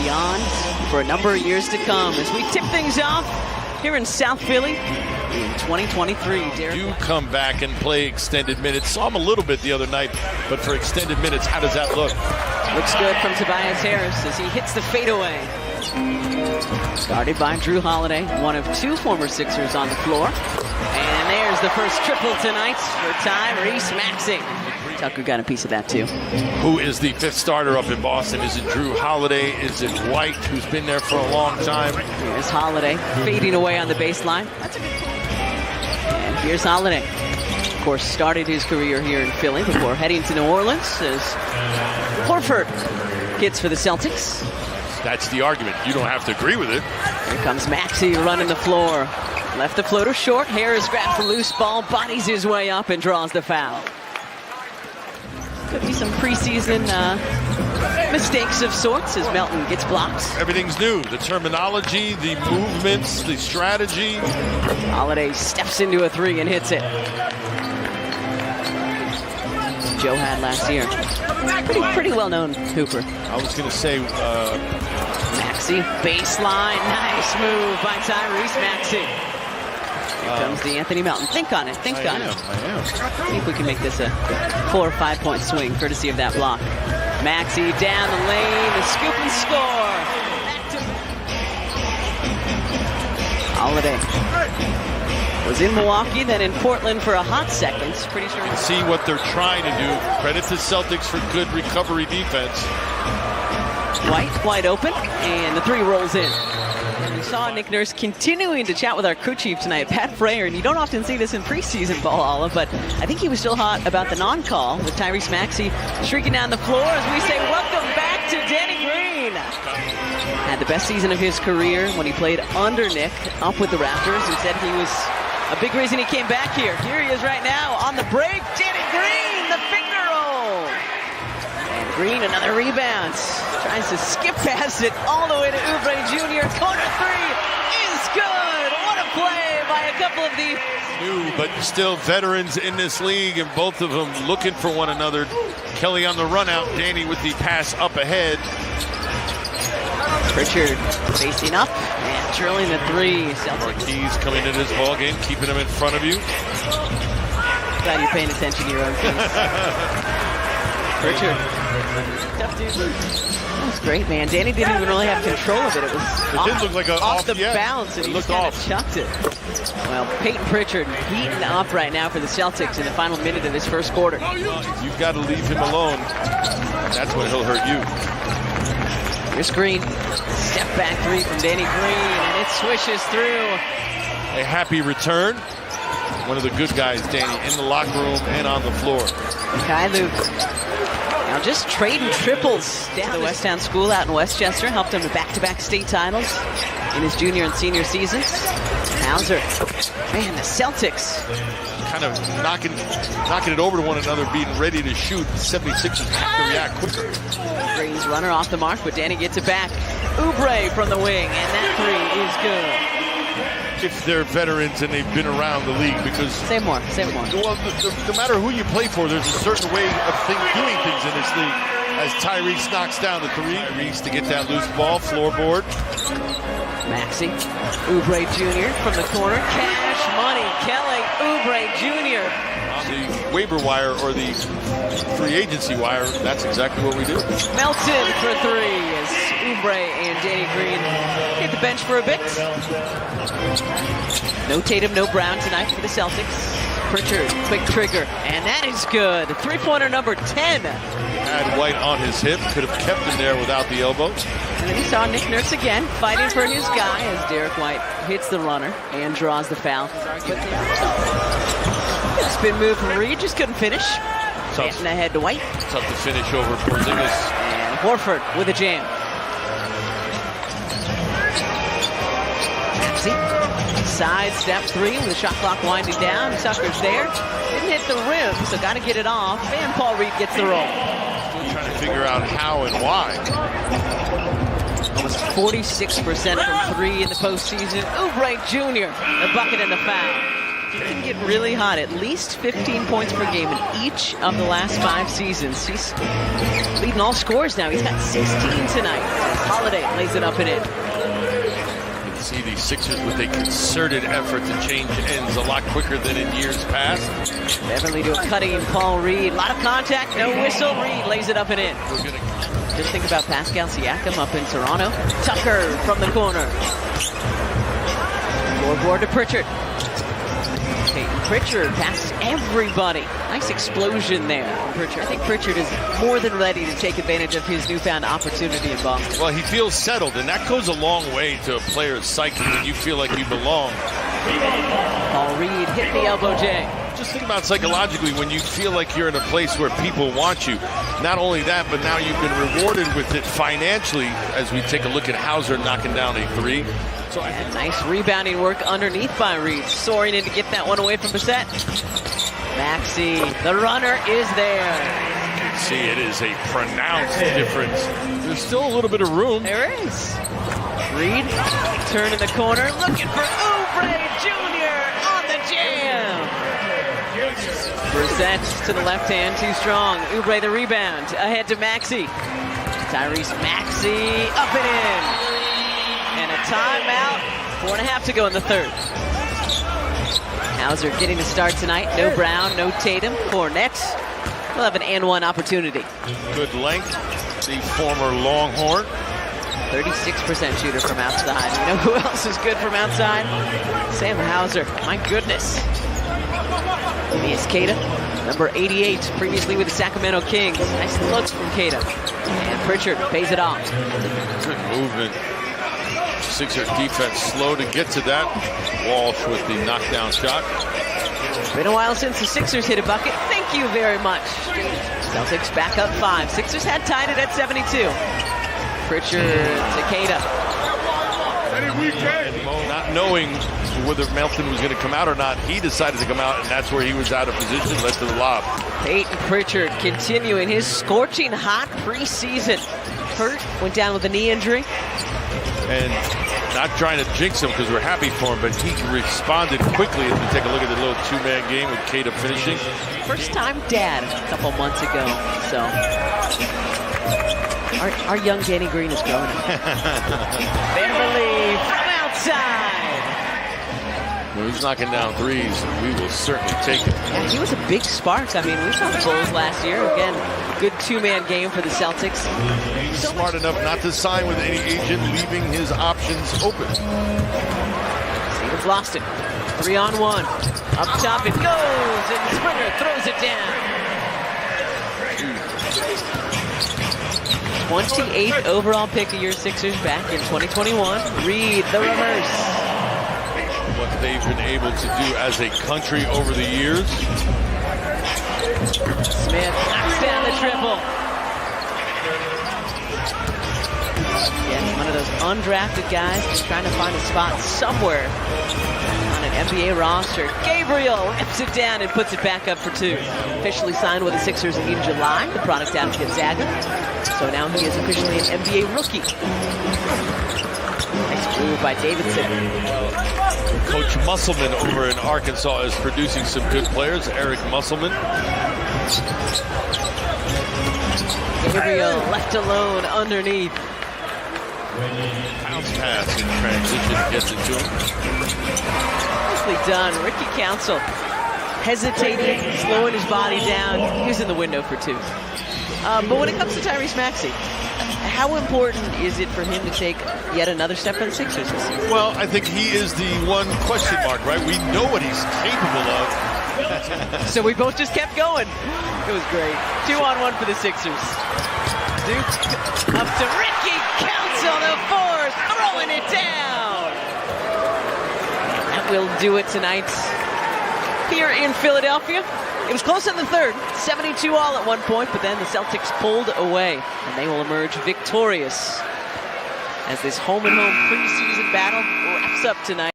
beyond for a number of years to come as we tip things off here in South Philly in 2023. You come back and play extended minutes. Saw him a little bit the other night, but for extended minutes, how does that look? Looks good from Tobias Harris as he hits the fadeaway. Guarded by Drew Holiday, one of two former Sixers on the floor. And there's the first triple tonight for Tyrese Maxey. Tucker got a piece of that too. Who is the fifth starter up in Boston? Is it Drew Holiday? Is it White, who's been there for a long time? Here's Holiday fading away on the baseline. That's a good point. And here's Holiday. Of course, started his career here in Philly before heading to New Orleans as Horford hits for the Celtics. That's the argument. You don't have to agree with it. Here comes Maxey running the floor. Left the floater short. Harris grabs the loose ball, bodies his way up and draws the foul. Could be some preseason mistakes of sorts as Melton gets blocked. Everything's new. The terminology, the movements, the strategy. Holiday steps into a three and hits it. Joe had last year. Pretty well-known hooper. I was going to say... Maxey, baseline. Nice move by Tyrese Maxey. Here comes the Anthony Melton. Think on it. Think on it. I think we can make this a 4 or 5 point swing, courtesy of that block. Maxey down the lane, the scoop and score. Holiday was in Milwaukee, then in Portland for a hot second. Pretty sure. See what they're trying to do. Credit to Celtics for good recovery defense. White wide open, and the three rolls in. And we saw Nick Nurse continuing to chat with our crew chief tonight, Pat Frayer, and you don't often see this in preseason ball, Olive, but I think he was still hot about the non-call with Tyrese Maxey shrieking down the floor as we say, welcome back to Danny Green. Had the best season of his career when he played under Nick up with the Raptors and said he was a big reason he came back here. Here he is right now on the break. Danny Green, the finger roll. And Green, another rebound. Tries to skip past it all the way to Oubre Jr. Corner three is good. What a play by a couple of the new, but still veterans in this league, and both of them looking for one another. Kelly on the run out, Danny with the pass up ahead. Pritchard facing up and drilling the three. Marquise coming into this ball game, keeping him in front of you. Glad you're paying attention to your own case. Pritchard. Tough dude. That was great, man. Danny didn't even really have control of it. It was did look like off the bounce, and he just kind of chucked it. Well, Peyton Pritchard heating up right now for the Celtics in the final minute of this first quarter. You've got to leave him alone. That's when he'll hurt you. Here's Green. Step back three from Danny Green, and it swishes through. A happy return. One of the good guys, Danny, in the locker room and on the floor. Kai Luke. Now just trading triples down the West Town School out in Westchester. Helped him to back-to-back state titles in his junior and senior seasons. Hauser. Man, the Celtics. Kind of knocking it over to one another, being ready to shoot. 76ers have to react quicker. Green's runner off the mark, but Danny gets it back. Oubre from the wing, and that three is good. If they're veterans and they've been around the league, because... Say more. Well, no matter who you play for, there's a certain way of doing things in this league. As Tyrese knocks down the three, Reese to get that loose ball, floorboard. Maxey, Oubre Jr. from the corner. Cash money, Kelly Oubre Jr. On the waiver wire or the free agency wire, that's exactly what we do. Melton for three as Oubre and Danny Green hit the bench for a bit. No Tatum, no Brown tonight for the Celtics. Pritchard, quick trigger, and that is good. Three-pointer number 10. Had White on his hip, could have kept him there without the elbow. And then we saw Nick Nurse again fighting for his guy as Derek White hits the runner and draws the foul. Spin move from Reed, just couldn't finish. Getting ahead to White. Tough to finish over Porzingis. And Horford with a jam. Maxey, side step three with the shot clock winding down. Tucker's there. Didn't hit the rim, so got to get it off. And Paul Reed gets the roll. Still trying to figure out how and why. Almost 46% from three in the postseason. Oubre Jr., the bucket and the foul. He can get really hot, at least 15 points per game in each of the last 5 seasons. He's leading all scores now. He's got 16 tonight. Holiday lays it up and in. You can see the Sixers with a concerted effort to change ends a lot quicker than in years past. Beverly to a cutting Paul Reed. A lot of contact, no whistle. Reed lays it up and in. Just think about Pascal Siakam up in Toronto. Tucker from the corner. Scoreboard to Pritchard. Peyton Pritchard passes everybody. Nice explosion there from Pritchard. I think Pritchard is more than ready to take advantage of his newfound opportunity in Boston. Well, he feels settled, and that goes a long way to a player's psyche when you feel like you belong. Paul Reed hit the elbow J. Just think about psychologically when you feel like you're in a place where people want you. Not only that, but now you've been rewarded with it financially as we take a look at Hauser knocking down a 3. So and nice rebounding work underneath by Reed. Soaring in to get that one away from Bissett. Maxey, the runner is there. You can see it is a pronounced difference. There's still a little bit of room. There is. Reed, turn in the corner, looking for Oubre Jr. on the jam. Brissett to the left hand, too strong. Oubre the rebound, ahead to Maxey. Tyrese Maxey, up and in. And a timeout, 4.5 to go in the third. Hauser getting the start tonight. No Brown, no Tatum. Fournette will have an and-one opportunity. Good length, the former Longhorn. 36% shooter from outside. You know who else is good from outside? Sam Hauser. My goodness. Tobias Queta, number 88, previously with the Sacramento Kings. Nice looks from Queta. And Pritchard pays it off. Good movement. Sixers defense slow to get to that. Walsh with the knockdown shot. Been a while since the Sixers hit a bucket. Thank you very much. Celtics back up 5. Sixers had tied it at 72. Pritchard to Queta. Not knowing whether Melton was going to come out or not, he decided to come out, and that's where he was out of position, led to the lob. Peyton Pritchard continuing his scorching hot preseason. Hurt, went down with a knee injury. And not trying to jinx him because we're happy for him, but he responded quickly as we take a look at the little 2-man game with Queta finishing. First time dad a couple months ago, so our young Danny Green is growing up. Beverly from outside. When he's knocking down threes, we will certainly take it. Yeah, he was a big spark. I mean, we saw the Bulls last year. Again, good 2-man game for the Celtics. He's smart enough not to sign with any agent, leaving his options open. Stevens lost it. 3-on-1. Up top it goes, and Springer throws it down. 28th overall pick of your Sixers back in 2021. Reed, the reverse. What they've been able to do as a country over the years. Smith knocks down the triple. Yeah, one of those undrafted guys just trying to find a spot somewhere on an NBA roster. Gabriel rips it down and puts it back up for 2. Officially signed with the Sixers in July, the product out of Gonzaga. So now he is officially an NBA rookie. Nice move by Davidson. Coach Musselman over in Arkansas is producing some good players. Eric Musselman. Gabriel left alone underneath. Bounce pass in transition gets it to him. Nicely done. Ricky Council hesitating, slowing his body down, using the window for 2. But when it comes to Tyrese Maxey, how important is it for him to take yet another step for the Sixers this season? Well, I think he is the one question mark, right? We know what he's capable of. So we both just kept going. It was great. 2-on-1 for the Sixers. Duke up to Ricky Council, the force, throwing it down. That will do it tonight here in Philadelphia. It was close in the third, 72 all at one point, but then the Celtics pulled away, and they will emerge victorious as this home-and-home preseason battle wraps up tonight.